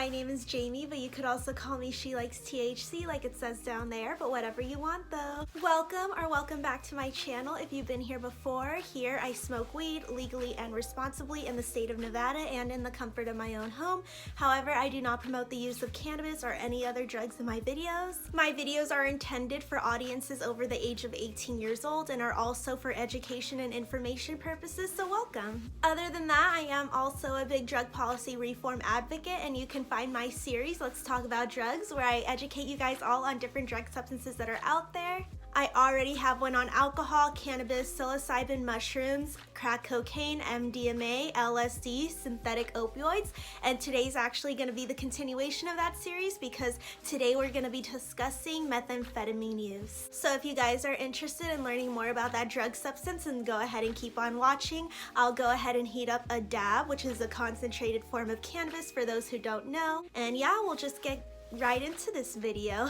My name is Jamie, but you could also call me SheLikesThc like it says down there, but whatever you want though. Welcome back to my channel. If you've been here before, here I smoke weed legally and responsibly in the state of Nevada and in the comfort of my own home. However, I do not promote the use of cannabis or any other drugs in my videos. My videos are intended for audiences over the age of 18 years old and are also for education and information purposes, so welcome. Other than that, I am also a big drug policy reform advocate, and you can find my series, Let's Talk About Drugs, where I educate you guys all on different drug substances that are out there. I already have one on alcohol, cannabis, psilocybin, mushrooms, crack cocaine, MDMA, LSD, synthetic opioids, and today's actually going to be the continuation of that series because today we're going to be discussing methamphetamine use. So if you guys are interested in learning more about that drug substance, then go ahead and keep on watching. I'll go ahead and heat up a dab, which is a concentrated form of cannabis for those who don't know. And yeah, we'll just get right into this video.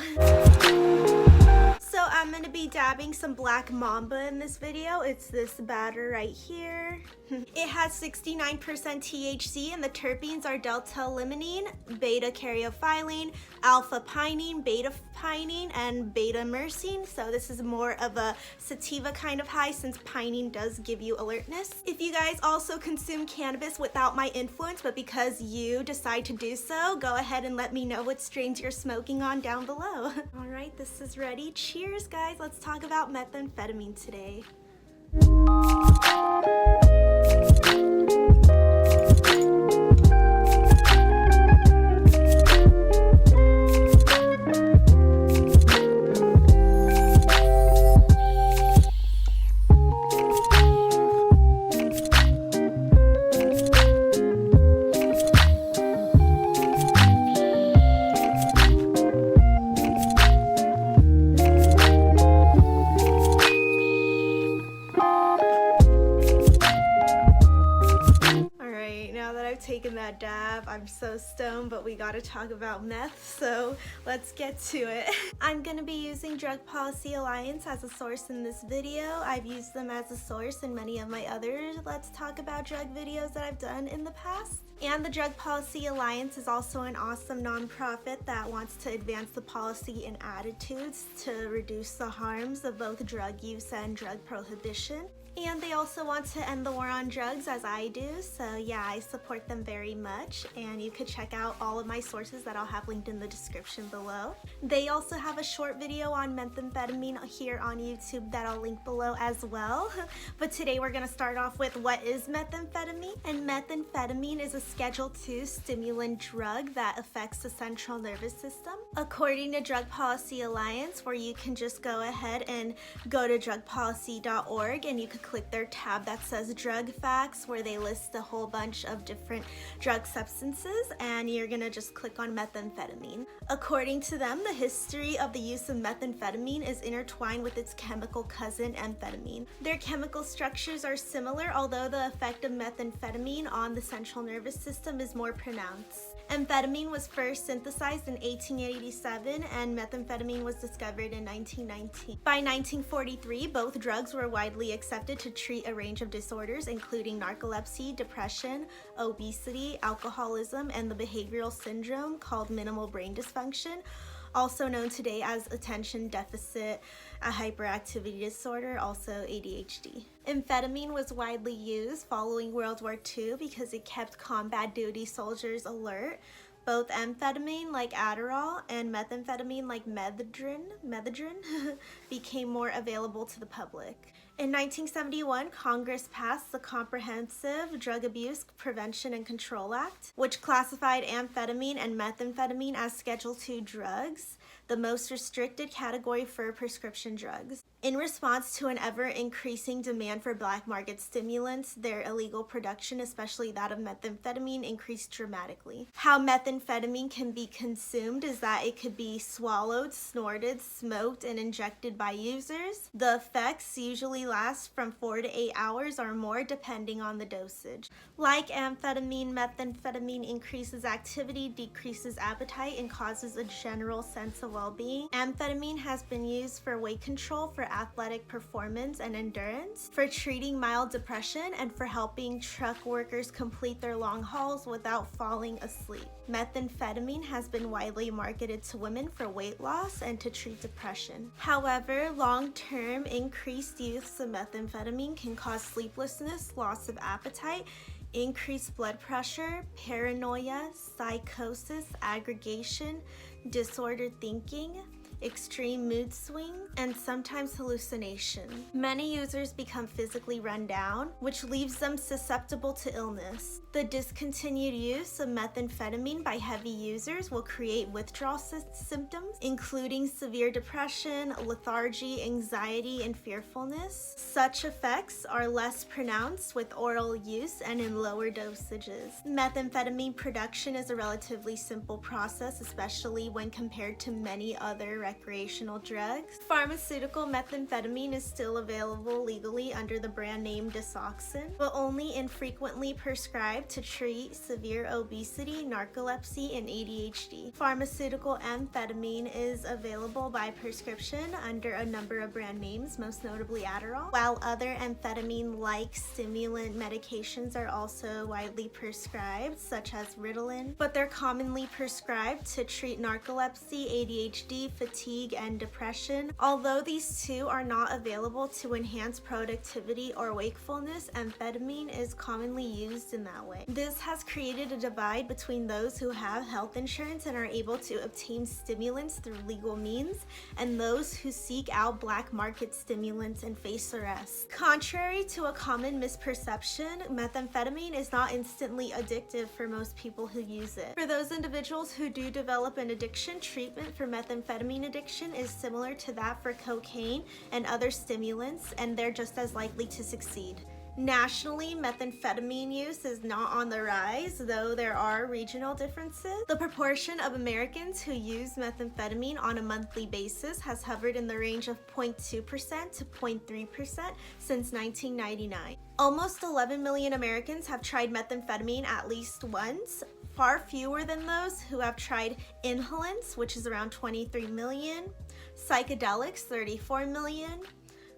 So I'm going to be dabbing some Black Mamba in this video. It's this batter right here. It has 69% THC and the terpenes are delta-limonene, beta-caryophyllene, alpha-pinene, beta-pinene, and beta-myrcene. So this is more of a sativa kind of high since pinene does give you alertness. If you guys also consume cannabis without my influence, but because you decide to do so, go ahead and let me know what strains you're smoking on down below. All right, this is ready. Cheers, guys. Let's talk about methamphetamine today. Taking that dab, I'm so stoned, but we gotta talk about meth, so let's get to it. I'm gonna be using Drug Policy Alliance as a source in this video. I've used them as a source in many of my other Let's Talk About Drug videos that I've done in the past. And the Drug Policy Alliance is also an awesome nonprofit that wants to advance the policy and attitudes to reduce the harms of both drug use and drug prohibition. And they also want to end the war on drugs as I do, so yeah, I support them very much, and you could check out all of my sources that I'll have linked in the description below. They also have a short video on methamphetamine here on YouTube that I'll link below as well. But today we're going to start off with what is methamphetamine, and methamphetamine is a Schedule II stimulant drug that affects the central nervous system. According to Drug Policy Alliance, where you can just go ahead and go to drugpolicy.org and you can click their tab that says drug facts, where they list a whole bunch of different drug substances, and you're gonna just click on methamphetamine. According to them, the history of the use of methamphetamine is intertwined with its chemical cousin amphetamine. Their chemical structures are similar, although the effect of methamphetamine on the central nervous system is more pronounced. Amphetamine was first synthesized in 1887 and methamphetamine was discovered in 1919. By 1943, both drugs were widely accepted to treat a range of disorders including narcolepsy, depression, obesity, alcoholism, and the behavioral syndrome called minimal brain dysfunction, also known today as attention deficit hyperactivity disorder, also ADHD. Amphetamine was widely used following World War II because it kept combat duty soldiers alert. Both amphetamine, like Adderall, and methamphetamine, like Methadone, became more available to the public. In 1971, Congress passed the Comprehensive Drug Abuse Prevention and Control Act, which classified amphetamine and methamphetamine as Schedule II drugs, the most restricted category for prescription drugs. In response to an ever-increasing demand for black market stimulants, their illegal production, especially that of methamphetamine, increased dramatically. How methamphetamine can be consumed is that it could be swallowed, snorted, smoked, and injected by users. The effects usually last from 4 to 8 hours or more depending on the dosage. Like amphetamine, methamphetamine increases activity, decreases appetite, and causes a general sense of well-being. Amphetamine has been used for weight control for athletic performance and endurance, for treating mild depression, and for helping truck workers complete their long hauls without falling asleep. Methamphetamine has been widely marketed to women for weight loss and to treat depression. However, long-term increased use of methamphetamine can cause sleeplessness, loss of appetite, increased blood pressure, paranoia, psychosis, aggregation, disordered thinking, extreme mood swings, and sometimes hallucination. Many users become physically run down, which leaves them susceptible to illness. The discontinued use of methamphetamine by heavy users will create withdrawal symptoms, including severe depression, lethargy, anxiety, and fearfulness. Such effects are less pronounced with oral use and in lower dosages. Methamphetamine production is a relatively simple process, especially when compared to many other recreational drugs. Pharmaceutical methamphetamine is still available legally under the brand name Desoxin, but only infrequently prescribed to treat severe obesity, narcolepsy, and ADHD. Pharmaceutical amphetamine is available by prescription under a number of brand names, most notably Adderall, while other amphetamine-like stimulant medications are also widely prescribed, such as Ritalin, but they're commonly prescribed to treat narcolepsy, ADHD, fatigue, and depression. Although these two are not available to enhance productivity or wakefulness, amphetamine is commonly used in that way. This has created a divide between those who have health insurance and are able to obtain stimulants through legal means, and those who seek out black market stimulants and face arrest. Contrary to a common misperception, methamphetamine is not instantly addictive for most people who use it. For those individuals who do develop an addiction, treatment for methamphetamine addiction is similar to that for cocaine and other stimulants, and they're just as likely to succeed. Nationally, methamphetamine use is not on the rise, though there are regional differences. The proportion of Americans who use methamphetamine on a monthly basis has hovered in the range of 0.2% to 0.3% since 1999. Almost 11 million Americans have tried methamphetamine at least once, far fewer than those who have tried inhalants, which is around 23 million, psychedelics, 34 million,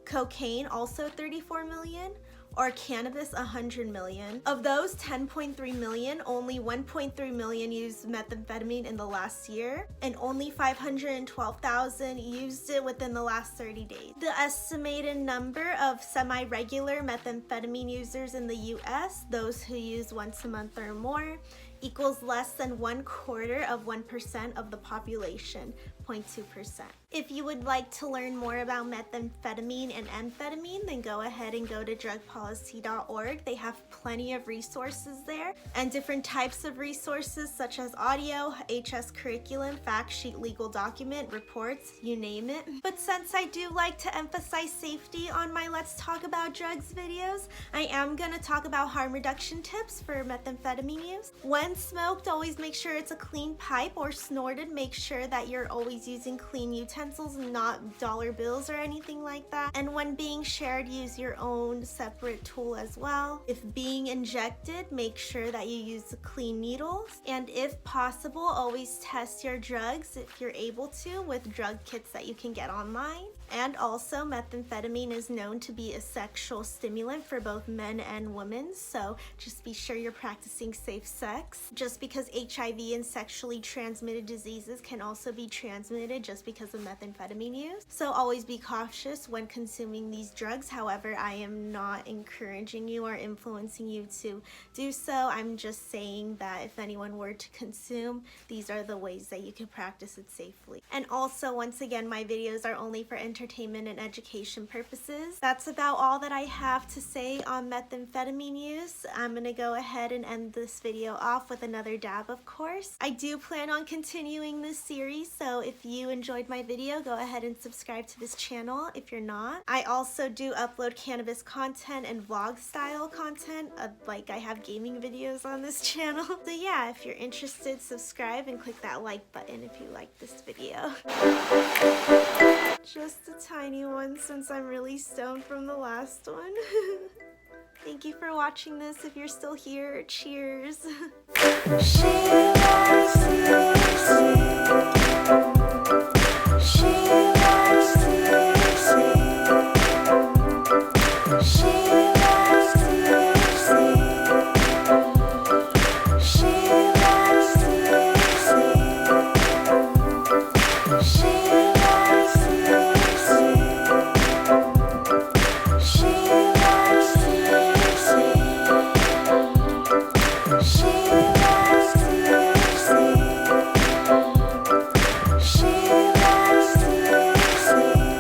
cocaine, also 34 million, or cannabis, 100 million. Of those 10.3 million, only 1.3 million used methamphetamine in the last year, and only 512,000 used it within the last 30 days. The estimated number of semi-regular methamphetamine users in the US, those who use once a month or more, equals less than 1/4% of the population, 0.2%. If you would like to learn more about methamphetamine and amphetamine, then go ahead and go to drugpolicy.org. They have plenty of resources there and different types of resources such as audio, HS curriculum, fact sheet, legal document, reports, you name it. But since I do like to emphasize safety on my Let's Talk About Drugs videos, I am going to talk about harm reduction tips for methamphetamine use. When smoked, always make sure it's a clean pipe, or snorted, make sure that you're always using clean utensils, not dollar bills or anything like that. And when being shared, use your own separate tool as well. If being injected, make sure that you use clean needles. And if possible, always test your drugs if you're able to with drug kits that you can get online. And also, methamphetamine is known to be a sexual stimulant for both men and women, so just be sure you're practicing safe sex. Just because HIV and sexually transmitted diseases can also be transmitted just because of methamphetamine use, so always be cautious when consuming these drugs. However, I am not encouraging you or influencing you to do so. I'm just saying that if anyone were to consume, these are the ways that you can practice it safely. And also, once again, my videos are only for entertainment and education purposes. That's about all that I have to say on methamphetamine use. I'm gonna go ahead and end this video off with another dab, of course. I do plan on continuing this series, so if you enjoyed my video, go ahead and subscribe to this channel if you're not. I also do upload cannabis content and vlog style content, like I have gaming videos on this channel. So yeah, if you're interested, subscribe and click that like button if you like this video. Just a tiny one since I'm really stoned from the last one. Thank you for watching this. If you're still here, cheers. She likes to see.